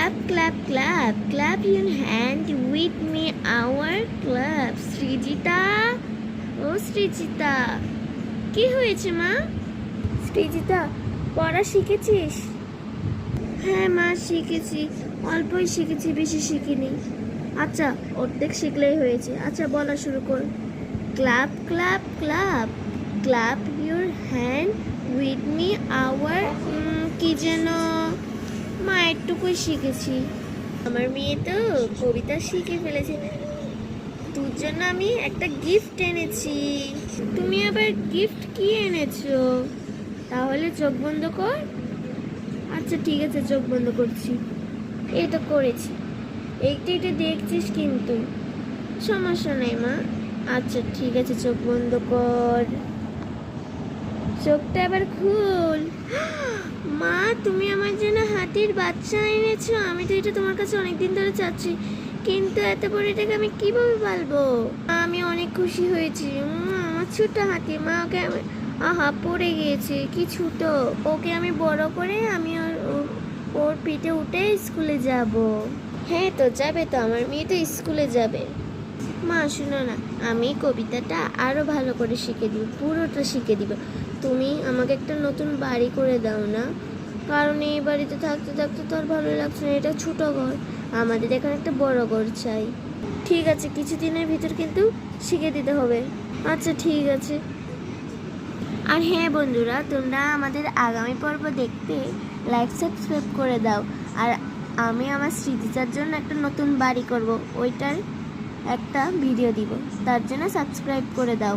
clap, clap, clap. Clap your hand with me, our clap. Srijita, ও সৃজিতা, কি হয়েছে মা? সৃজিতা, পড়া শিখেছিস? হ্যাঁ মা, শিখেছি। অল্পই শিখেছি, বেশি শিখিনি। আচ্ছা, অর্ধেক শিখলেই হয়েছে। আচ্ছা, বলা শুরু কর। Clap, clap, clap. Clap your hand with me, আওয়ার কি যেন মা একটুকুই শিখেছি। আমার মেয়ে তো কবিতা শিখে ফেলেছে। তোর জন্য আমি একটা গিফট এনেছি। তুমি আবার গিফট কি এনেছো? তাহলে চোখ বন্ধ কর। আচ্ছা ঠিক আছে, চোখ বন্ধ করছি। এই তো করেছি। একটু একটু দেখছিস কিন্তু, সমস্যা নেই মা। আচ্ছা ঠিক আছে, চোখ বন্ধ কর। চোখটা এবার খুল। মা, তুমি আমার জন্য হাতির বাচ্চা এনেছো। আমি তো এটা তোমার কাছে অনেকদিন ধরে চাচ্ছি, কিন্তু এত বড় এটাকে আমি কিভাবে পালবো? আমি অনেক খুশি হয়েছি। আমার ছোট হাতি, মা ওকে আহা পড়ে গিয়েছে, কি ছোট। ওকে আমি বড় করে আমি ওর পিঠে উঠে স্কুলে যাব। হ্যাঁ তো যাবে তো, আমার মেয়ে তো স্কুলে যাবে। মা শোনো না, আমি কবিতাটা আরো ভালো করে শিখে দিব, পুরোটা শিখে দিব। তুমি আমাকে একটা নতুন বাড়ি করে দাও না, কারণ এই বাড়িতে থাকতে থাকতে তো আর ভালো লাগছে না। এটা ছোট ঘর, আমাদের এখানে একটা বড় ঘর চাই। ঠিক আছে, কিছুদিনের ভিতর কিন্তু শিখে দিতে হবে। আচ্ছা ঠিক আছে। আর হ্যাঁ বন্ধুরা, তোমরা আমাদের আগামী পর্ব দেখতে লাইক সাবস্ক্রাইব করে দাও। আর আমি আমার স্মৃতিচার জন্য একটা নতুন বাড়ি করব, ওইটার একটা ভিডিও দিব, তার জন্য সাবস্ক্রাইব করে দাও।